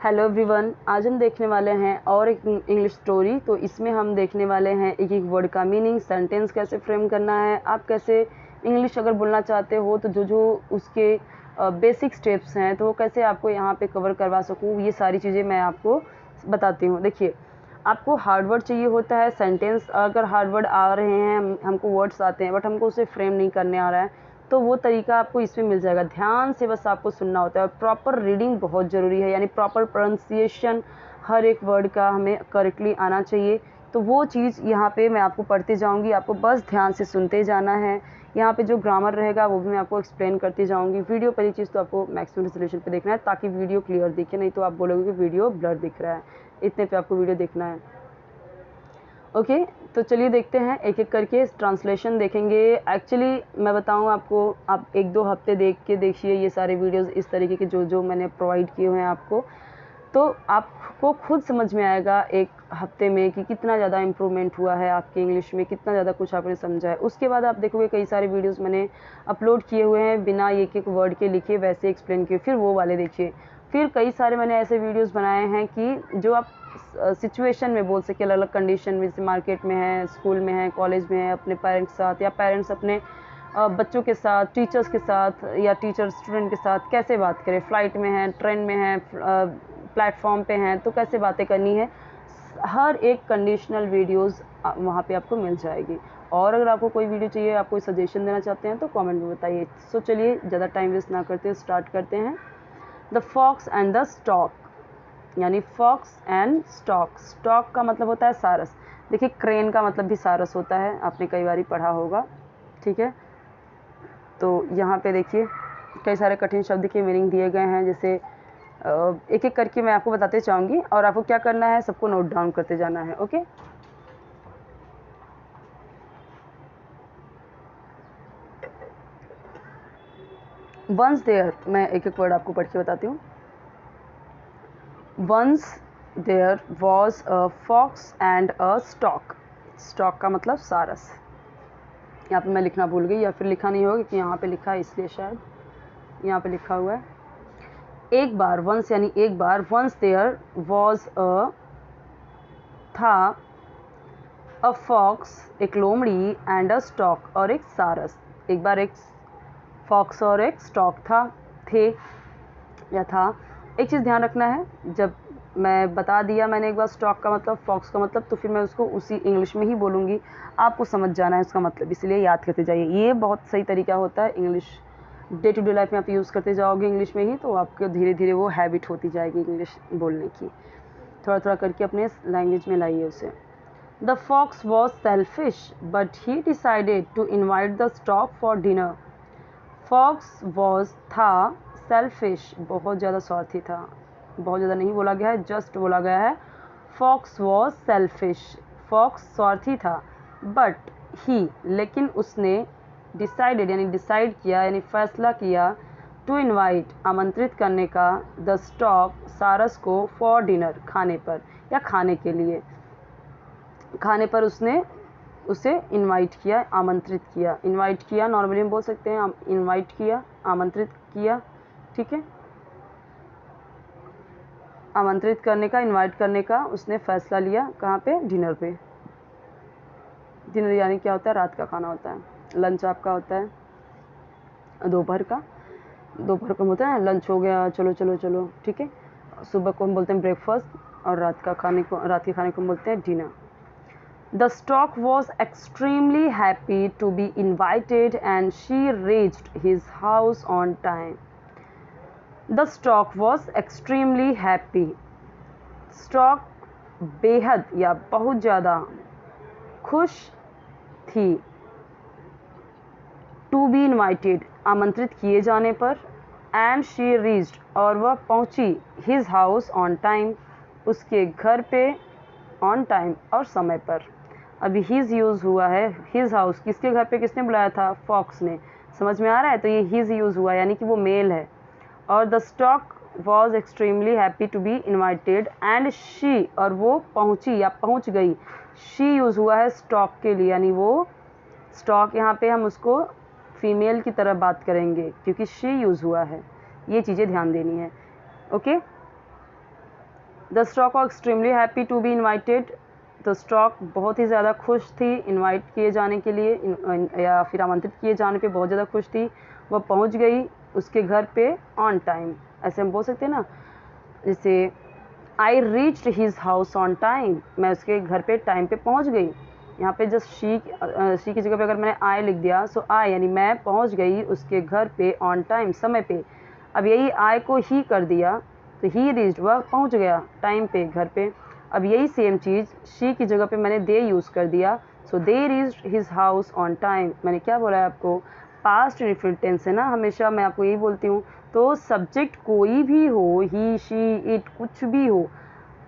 Hello everyone, आज हम देखने वाले हैं और एक इंग्लिश स्टोरी। तो इसमें हम देखने वाले हैं एक एक वर्ड का मीनिंग, सेंटेंस कैसे फ्रेम करना है, आप कैसे इंग्लिश अगर बोलना चाहते हो तो जो जो उसके बेसिक स्टेप्स हैं तो वो कैसे आपको यहाँ पे कवर करवा सकूँ, ये सारी चीज़ें मैं आपको बताती हूँ। देखिए, आपको हार्ड वर्ड चाहिए होता है, सेंटेंस अगर हार्ड वर्ड आ रहे हैं, हमको वर्ड्स आते हैं बट हमको उसे फ्रेम नहीं करने आ रहा है तो वो तरीका आपको इसमें मिल जाएगा। ध्यान से बस आपको सुनना होता है और प्रॉपर रीडिंग बहुत ज़रूरी है, यानी प्रॉपर प्रोनाउंसिएशन हर एक वर्ड का हमें करेक्टली आना चाहिए। तो वो चीज़ यहाँ पे मैं आपको पढ़ती जाऊँगी, आपको बस ध्यान से सुनते जाना है। यहाँ पे जो ग्रामर रहेगा वो भी मैं आपको एक्सप्लेन करती जाऊँगी। वीडियो पहली चीज़ तो आपको मैक्सिमम रेजोल्यूशन पे देखना है ताकि वीडियो क्लियर दिखे, नहीं तो आप बोलोगे कि वीडियो ब्लर दिख रहा है। इतने पे आपको वीडियो देखना है। ओके, तो चलिए देखते हैं एक एक करके ट्रांसलेशन देखेंगे। एक्चुअली मैं बताऊं आपको, आप एक दो हफ्ते देख के देखिए ये सारे वीडियोस इस तरीके के जो जो मैंने प्रोवाइड किए हुए हैं आपको, तो आपको खुद समझ में आएगा एक हफ्ते में कि कितना ज़्यादा इम्प्रूवमेंट हुआ है आपके इंग्लिश में, कितना ज़्यादा कुछ आपने समझा है। उसके बाद आप देखोगे कई सारे वीडियोस मैंने अपलोड किए हुए हैं बिना एक एक वर्ड के लिखे, वैसे एक्सप्लेन किए, फिर वो वाले देखिए। फिर कई सारे मैंने ऐसे वीडियोस बनाए हैं कि जो आप सिचुएशन में बोल सके, अलग अलग कंडीशन में, जैसे मार्केट में है, स्कूल में है, कॉलेज में है, अपने पेरेंट्स के साथ, या पेरेंट्स अपने बच्चों के साथ, टीचर्स के साथ, या टीचर स्टूडेंट के साथ कैसे बात करें, फ्लाइट में है, ट्रेन में है, प्लेटफॉर्म पे हैं तो कैसे बातें करनी है। हर एक कंडीशनल वीडियोस वहाँ पे आपको मिल जाएगी। और अगर आपको कोई वीडियो चाहिए, आप कोई सजेशन देना चाहते हैं तो कमेंट में बताइए। सो चलिए ज़्यादा टाइम वेस्ट ना करते स्टार्ट करते हैं। The fox and the stork, यानी फॉक्स एंड स्टॉक। स्टॉक का मतलब होता है सारस। देखिए, क्रेन का मतलब भी सारस होता है, आपने कई बार पढ़ा होगा, ठीक है। तो यहाँ पे देखिए कई सारे कठिन शब्द के मीनिंग दिए गए हैं, जैसे एक एक करके मैं आपको बताते जाऊँगी और आपको क्या करना है, सबको नोट डाउन करते जाना है। ओके, वंस देयर, मैं एक एक वर्ड आपको पढ़ के बताती हूँ। Once there was a fox and a stork. Stork का मतलब सारस। यहाँ पे मैं लिखना भूल गई, या फिर लिखा नहीं होगा क्योंकि यहाँ पे लिखा है इसलिए, शायद यहाँ पे लिखा हुआ है। एक बार, वंस यानी एक बार, वंस देयर वॉज अ था, अ फॉक्स एक लोमड़ी, एंड अ स्टॉक और एक सारस। एक बार एक फॉक्स और एक स्टॉक था, थे या था। एक चीज़ ध्यान रखना है, जब मैं बता दिया मैंने एक बार स्टॉक का मतलब, फॉक्स का मतलब, तो फिर मैं उसको उसी इंग्लिश में ही बोलूँगी, आपको समझ जाना है उसका मतलब, इसलिए याद करते जाइए। ये बहुत सही तरीका होता है English, day to day life में आप यूज़ करते जाओगे इंग्लिश में ही, तो आपको धीरे धीरे वो हैबिट होती जाएगी इंग्लिश बोलने की। थोड़ा थोड़ा करके अपने लैंग्वेज में लाइए उसे। The fox was selfish but he decided to invite the stork for dinner. Fox was था, सेल्फिश बहुत ज़्यादा स्वार्थी था, बहुत ज़्यादा नहीं बोला गया है, जस्ट बोला गया है फॉक्स वॉज सेल्फिश। फॉक्स स्वार्थी था, बट ही लेकिन उसने, डिसाइडेड यानी डिसाइड किया, यानी फैसला किया, टू इनवाइट आमंत्रित करने का, द स्टॉक सारस को, फॉर डिनर खाने पर या खाने के लिए, खाने पर उसने उसे इनवाइट किया, आमंत्रित किया। इनवाइट किया नॉर्मली हम बोल सकते हैं, इनवाइट किया, आमंत्रित किया, ठीक है। आमंत्रित करने का, इनवाइट करने का उसने फैसला लिया, कहाँ पे, डिनर पे। डिनर यानी क्या होता है, रात का खाना होता है। लंच आपका होता है दोपहर का, दोपहर को होता है ना लंच, हो गया, चलो चलो चलो, ठीक है। सुबह को हम बोलते हैं ब्रेकफास्ट, और रात का खाने को, रात के खाने को हम बोलते हैं dinner. The stork was extremely happy to be invited and she reached his house on time. The stork was extremely happy. Stork बेहद या बहुत ज़्यादा खुश थी, to be invited आमंत्रित किए जाने पर, and she reached और वह पहुंची, his house on time उसके घर पे, on time और समय पर। अभी हिज यूज़ हुआ है, हिज हाउस किसके घर पे किसने बुलाया था, फॉक्स ने, समझ में आ रहा है। तो ये हिज यूज़ हुआ यानी कि वो मेल है। और the stork was extremely happy to be invited and she, और वो पहुंची या पहुंच गई, शी यूज़ हुआ है स्टॉक के लिए, यानी वो स्टॉक यहाँ पे हम उसको फीमेल की तरह बात करेंगे क्योंकि शी यूज़ हुआ है। ये चीज़ें ध्यान देनी है, okay. The stork was extremely happy to be invited. तो स्टॉक बहुत ही ज़्यादा खुश थी इनवाइट किए जाने के लिए, या फिर आमंत्रित किए जाने पे बहुत ज़्यादा खुश थी। वह पहुंच गई उसके घर पे ऑन टाइम, ऐसे हम बोल सकते हैं ना, जैसे I reached his house on time, मैं उसके घर पे टाइम पे पहुंच गई। यहाँ पे जस्ट शी की जगह पे अगर मैंने आई लिख दिया, सो आई यानी मैं पहुंच गई उसके घर पे ऑन टाइम, समय पे। अब यही आई को ही कर दिया तो ही रीच्ड, वह पहुंच गया टाइम पे घर पे। अब यही सेम चीज़ शी की जगह पे मैंने दे यूज़ कर दिया, so they reached his house on time. मैंने क्या बोला है आपको, पास्ट इंडेफिनिट टेंस है ना, हमेशा मैं आपको यही बोलती हूँ। तो सब्जेक्ट कोई भी हो, ही शी इट कुछ भी हो,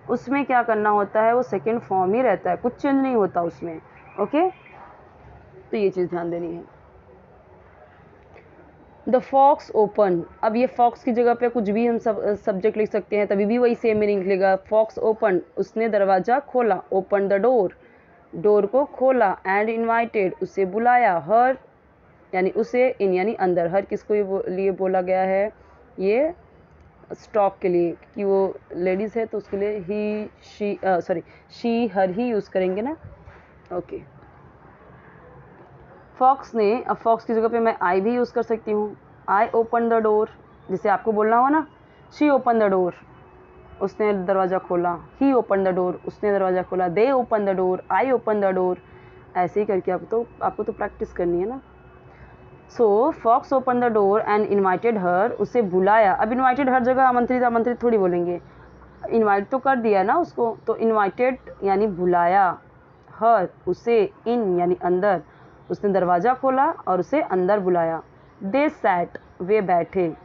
उसमें क्या करना होता है, वो सेकेंड फॉर्म ही रहता है, कुछ चेंज नहीं होता उसमें। ओके, तो ये चीज़ ध्यान देनी है। द फॉक्स ओपन, अब ये फॉक्स की जगह पे कुछ भी हम सब्जेक्ट लिख सकते हैं, तभी भी वही सेम मीनिंग निकलेगा। फॉक्स ओपन, उसने दरवाज़ा खोला, ओपन द डोर, डोर को खोला, एंड इन्वाइटेड, उसे बुलाया, हर यानी उसे, इन यानी अंदर, हर किसको लिए बोला गया है, ये स्टॉक के लिए, कि वो लेडीज़ है तो उसके लिए ही शी शी हर ही यूज़ करेंगे ना। ओके, फॉक्स ने, अब फॉक्स की जगह पे मैं आई भी यूज़ कर सकती हूँ। आई ओपन द डोर, जैसे आपको बोलना हो ना, शी ओपन द डोर, उसने दरवाज़ा खोला, ही ओपन द डोर, उसने दरवाज़ा खोला, they open the door, I open the door, ऐसे ही करके आपको तो प्रैक्टिस करनी है ना। So fox open the door and invited her, उसे बुलाया। अब इन्वाइटेड हर जगह आमंत्रित थोड़ी बोलेंगे, इन्वाइट तो कर दिया ना उसको, तो इन्वाइटेड यानी बुलाया, हर उसे, इन यानी अंदर, उसने दरवाज़ा खोला और उसे अंदर बुलाया। दे सैट, वे बैठे,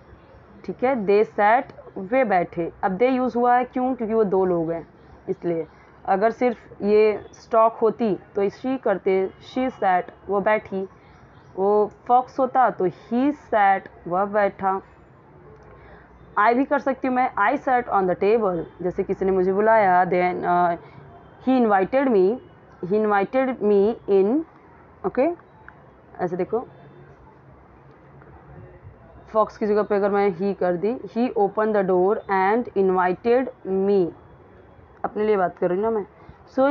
ठीक है, दे सैट, वे बैठे। अब दे यूज़ हुआ है क्यों, क्योंकि वो दो लोग हैं इसलिए। अगर सिर्फ ये स्टॉक होती तो शी करते, शी सैट, वो बैठी। वो फॉक्स होता तो ही सैट, वह बैठा। आई भी कर सकती हूँ मैं, I sat on the table, जैसे किसी ने मुझे बुलाया, then he invited me in. Okay, ऐसे देखो, फॉक्स की जगह पे अगर मैं ही कर दी, he open the door and invited me, अपने लिए बात कर रही हूँ ना मैं। So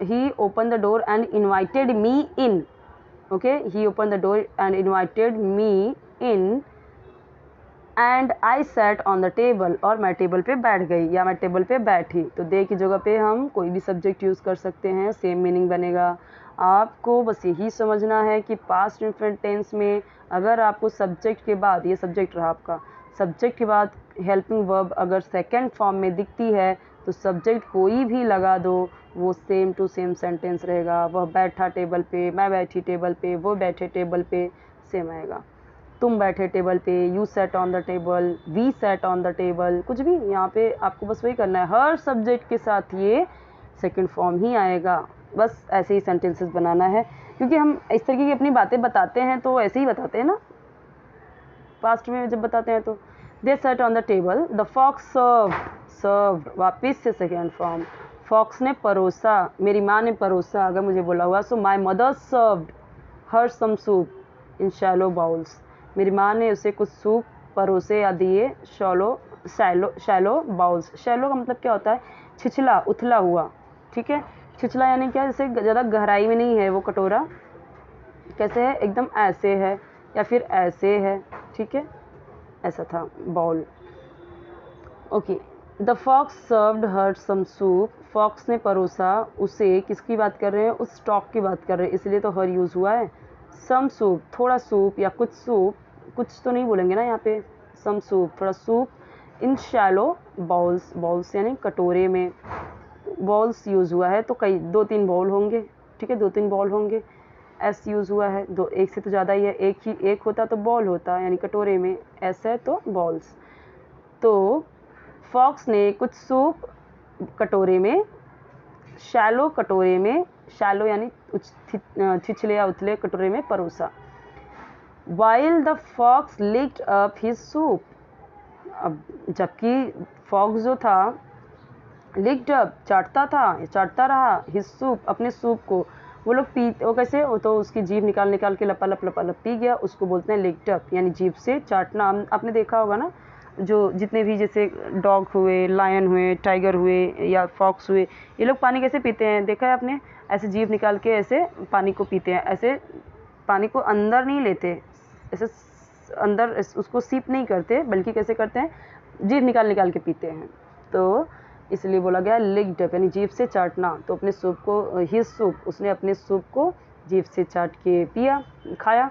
he open the door and invited me in. Okay, he open the door and invited me in and I set on the table, और मैं टेबल पे बैठ गई या मैं टेबल पे बैठी। तो दे की जगह पे हम कोई भी सब्जेक्ट यूज़ कर सकते हैं, सेम मीनिंग बनेगा। आपको बस यही समझना है कि पास्ट इंडेफिनिट टेंस में अगर आपको सब्जेक्ट के बाद, ये सब्जेक्ट रहा आपका, सब्जेक्ट के बाद हेल्पिंग वर्ब अगर सेकेंड फॉर्म में दिखती है तो सब्जेक्ट कोई भी लगा दो, वो सेम टू सेम सेंटेंस रहेगा। वह बैठा टेबल पे, मैं बैठी टेबल पे, वो बैठे टेबल पे, सेम आएगा। तुम बैठे टेबल पे, you set on the table, we set on the table, कुछ भी यहाँ पे आपको बस वही करना है, हर सब्जेक्ट के साथ ये सेकंड फॉर्म ही आएगा। बस ऐसे ही सेंटेंसेस बनाना है, क्योंकि हम इस तरीके की अपनी बातें बताते हैं तो ऐसे ही बताते हैं ना, पास्ट में जब बताते हैं तो। They set on the table, the fox serve, वापिस से सेकेंड फॉर्म, फॉक्स ने परोसा, मेरी माँ ने परोसा, अगर मुझे बोला हुआ, so my mother served her some soup in shallow bowls, मेरी माँ ने उसे कुछ सूप परोसे या दिए शैलो बाउल्स। शैलो का मतलब क्या होता है, छिछला, उथला हुआ, ठीक है। छिछला यानी क्या, जैसे ज़्यादा गहराई में नहीं है वो कटोरा, कैसे है, एकदम ऐसे है या फिर ऐसे है, ठीक है, ऐसा था bowl. Okay, the fox served her some soup, fox ने परोसा उसे, किसकी बात कर रहे हैं, उस स्टॉक की बात कर रहे हैं, इसलिए तो हर यूज़ हुआ है। सम सूप, थोड़ा सूप या कुछ सूप, कुछ तो नहीं बोलेंगे ना यहाँ पे, सम सूप, थोड़ा soup, in shallow bowls, bowls यानी कटोरे में, बॉल्स यूज़ हुआ है तो कई, 2-3 बॉल होंगे, ठीक है, 2-3 बॉल होंगे। एस यूज़ हुआ है, दो, एक से तो ज़्यादा ही है, एक होता तो बॉल होता, यानी कटोरे में एस है तो बॉल्स। तो फॉक्स ने कुछ सूप कटोरे में, शैलो कटोरे में, शैलो यानी छिछले या उथले कटोरे में परोसा। While the fox licked up his soup, अब जबकि फॉक्स जो था, लिक्ड अप चाटता रहा, हिज सूप, अपने सूप को, वो लोग वो कैसे, वो तो उसकी जीभ निकाल के लपालप पी गया, उसको बोलते हैं लिक्ड अप, यानी जीभ से चाटना। आपने देखा होगा ना, जो जितने भी जैसे डॉग हुए, लायन हुए, टाइगर हुए या फॉक्स हुए, ये लोग पानी कैसे पीते हैं देखा है आपने? ऐसे जीभ निकाल के ऐसे पानी को पीते हैं, ऐसे पानी को अंदर नहीं लेते, ऐसे अंदर उसको सीप नहीं करते, बल्कि कैसे करते हैं, जीभ निकाल निकाल के पीते हैं। तो इसलिए बोला गया लिक्ड अप, यानी जीभ से चाटना। तो अपने सूप को, हिज सूप, उसने अपने सूप को जीभ से चाट के पिया, खाया।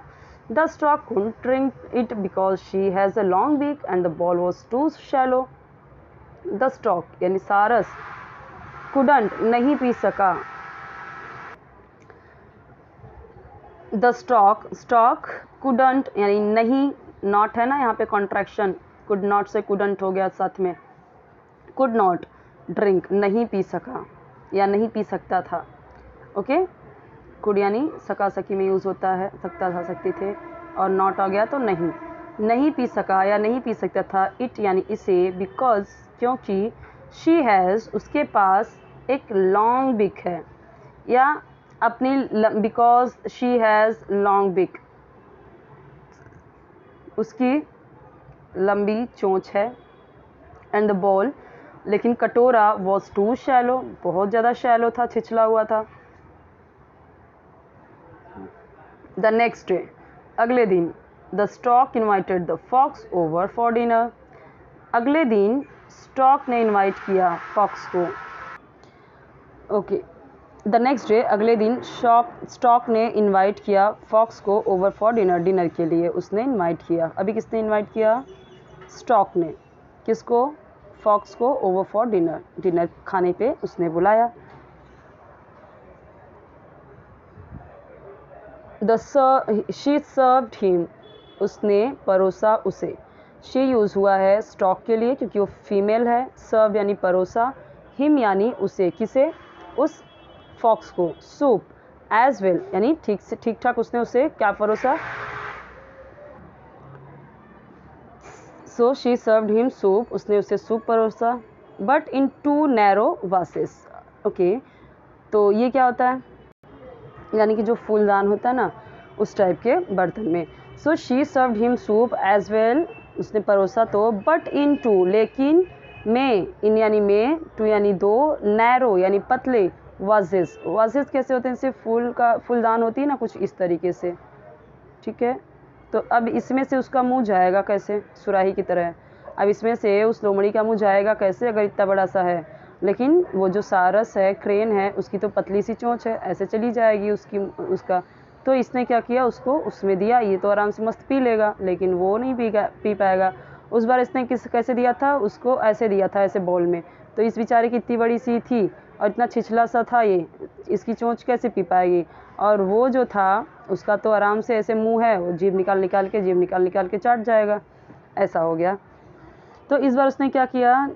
The stork couldn't drink it because she has a long beak and the ball was too shallow. The stork यानी सारस couldn't नहीं पी सका। The stork couldn't यानी नहीं, not है ना यहाँ पे कॉन्ट्रैक्शन, could not से couldn't हो गया साथ में, could not drink नहीं पी सका या नहीं पी सकता था। ओके, कुड यानी सका सकी में यूज़ होता है, सकता था सकती थे, और नॉट आ गया तो नहीं, नहीं पी सका या नहीं पी सकता था। इट यानी इसे, बिकॉज क्योंकि, शी हैज़ उसके पास एक लॉन्ग बिक है, या अपनी, बिकॉज शी हैज़ लॉन्ग बिक, उसकी लंबी चोंच है। एंड द बॉल लेकिन कटोरा वॉज टू शैलो, बहुत ज़्यादा शैलो था, छिछला हुआ था। द नेक्स्ट डे अगले दिन, the stork invited the fox over for dinner, अगले दिन स्टॉक ने इन्वाइट किया फॉक्स को। ओके, द नेक्स्ट डे अगले दिन स्टॉक ने इन्वाइट किया फॉक्स को ओवर फॉर डिनर, डिनर के लिए उसने इन्वाइट किया। अभी किसने इन्वाइट किया? स्टॉक ने। किसको? फॉक्स को ओवर फॉर डिनर, डिनर खाने पे उसने बुलाया। शी सर्व्ड हिम, उसने परोसा उसे। शी यूज़ हुआ है स्टॉक के लिए क्योंकि वो फीमेल है, सर्व यानी परोसा, हिम यानी उसे, किसे? उस फॉक्स को। सूप एज वेल यानी ठीक से ठीक ठाक उसने उसे क्या परोसा? सो शी सर्व्ड हिम सूप, उसने उसे सूप परोसा, but in 2 narrow vases. Okay, तो ये क्या होता है? यानी कि जो फूलदान होता है ना, उस टाइप के बर्तन में। So she served him soup as well, उसने परोसा तो, बट इन 2 लेकिन में, इन यानी में, 2 यानी 2, नैरो यानी पतले, वाजेस, वाजेस कैसे होते हैं? जैसे फूल का फूलदान होती है ना, कुछ इस तरीके से, ठीक है। तो अब इसमें से उसका मुंह जाएगा कैसे? सुराही की तरह। अब इसमें से उस लोमड़ी का मुंह जाएगा कैसे अगर इतना बड़ा सा है? लेकिन वो जो सारस है, क्रेन है, उसकी तो पतली सी चोंच है, ऐसे चली जाएगी उसका। तो इसने क्या किया? उसको उसमें दिया, ये तो आराम से मस्त पी लेगा, लेकिन वो नहीं पी पाएगा। उस बार इसने कैसे दिया था? उसको ऐसे दिया था, ऐसे बॉल में। तो इस बेचारे की इतनी बड़ी सी थी और इतना छिछला सा था ये, इसकी चोंच कैसे पी पाएगी? और वो जो था उसका तो आराम से ऐसे मुंह है, वो जीभ निकाल निकाल के चाट जाएगा, ऐसा हो गया। तो इस बार उसने क्या किया?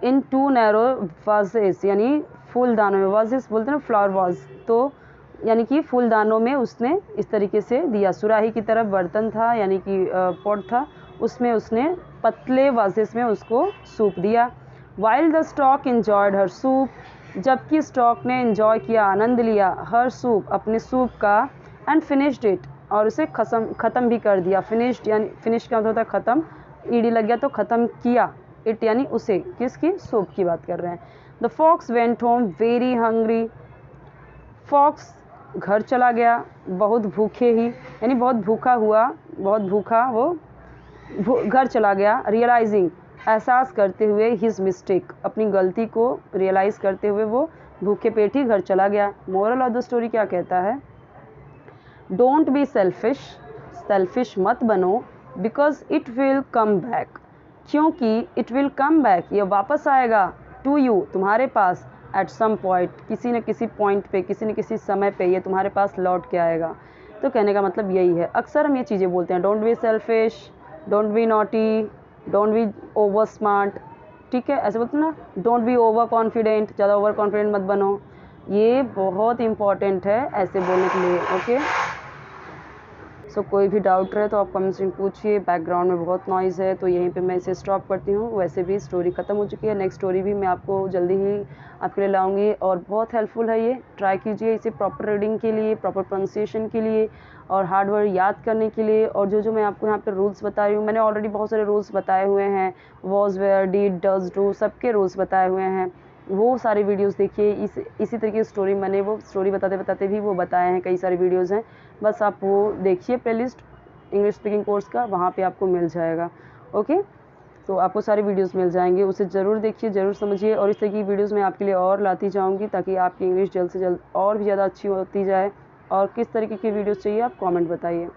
इन 2 नैरो वाजेस यानी फूलदानों में, वाजेस बोलते हैं ना, फ्लावर वाज, तो यानी कि फूलदानों में उसने इस तरीके से दिया। सुराही की तरफ बर्तन था, यानी कि पॉट था, उसमें उसने पतले वाजेस में उसको सूप दिया। While the stock enjoyed her soup, जबकि स्टॉक ने इंजॉय किया, आनंद लिया, हर सूप, अपने सूप का, एंड फिनिश्ड इट, और उसे ख़त्म भी कर दिया। फिनिश्ड यानी, फिनिश क्या होता है? ख़त्म, ईडी लग गया तो ख़त्म किया। इट यानी उसे, किसकी? सूप की बात कर रहे हैं। The fox went home very hungry, fox घर चला गया बहुत भूखे ही, यानी बहुत भूखा हुआ, बहुत भूखा वो घर चला गया। रियलाइजिंग एहसास करते हुए, हिज मिस्टेक अपनी गलती को रियलाइज़ करते हुए वो भूखे पेट ही घर चला गया। मोरल ऑफ द स्टोरी क्या कहता है? डोंट बी सेल्फिश, सेल्फिश मत बनो, because it will come back, क्योंकि इट विल कम बैक, ये वापस आएगा, टू यू, तुम्हारे पास, एट सम पॉइंट, किसी न किसी पॉइंट पे, किसी न किसी समय पे ये तुम्हारे पास लौट के आएगा। तो कहने का मतलब यही है। अक्सर हम ये चीज़ें बोलते हैं, don't be selfish, don't be naughty, don't be over smart, ठीक है, ऐसे बोलते हैं ना, डोंट बी ओवर कॉन्फिडेंट, ज़्यादा ओवर कॉन्फिडेंट मत बनो। ये बहुत इंपॉर्टेंट है ऐसे बोलने के लिए। ओके, सो कोई भी डाउट रहे तो आप कमेंट्स में पूछिए। बैकग्राउंड में बहुत नॉइज़ है तो यहीं पे मैं इसे स्टॉप करती हूँ। वैसे भी स्टोरी ख़त्म हो चुकी है, नेक्स्ट स्टोरी भी मैं आपको जल्दी ही आपके लिए लाऊंगी और बहुत हेल्पफुल है ये। ट्राई कीजिए इसे प्रॉपर रीडिंग के लिए, प्रॉपर प्रोनाउंसिएशन के लिए और हार्ड वर्ड याद करने के लिए। और जो मैं आपको यहाँ पे रूल्स बता रही हूँ, मैंने ऑलरेडी बहुत सारे रूल्स बताए हुए हैं, was, where, did, does, do, सबके रूल्स बताए हुए हैं। वो सारी वीडियोस देखिए। इसी तरीके की स्टोरी मैंने वो स्टोरी बताते बताते भी वो बताए हैं, कई सारे वीडियोस हैं, बस आप वो देखिए प्लेलिस्ट इंग्लिश स्पीकिंग कोर्स का, वहाँ पे आपको मिल जाएगा। ओके, तो आपको सारी वीडियोस मिल जाएंगे, उसे ज़रूर देखिए, ज़रूर समझिए। और इस तरह की वीडियोस मैं आपके लिए और लाती जाऊँगी ताकि आपकी इंग्लिश जल्द से जल्द और भी ज़्यादा अच्छी होती जाए। और किस तरीके की वीडियोस चाहिए आप कमेंट बताइए।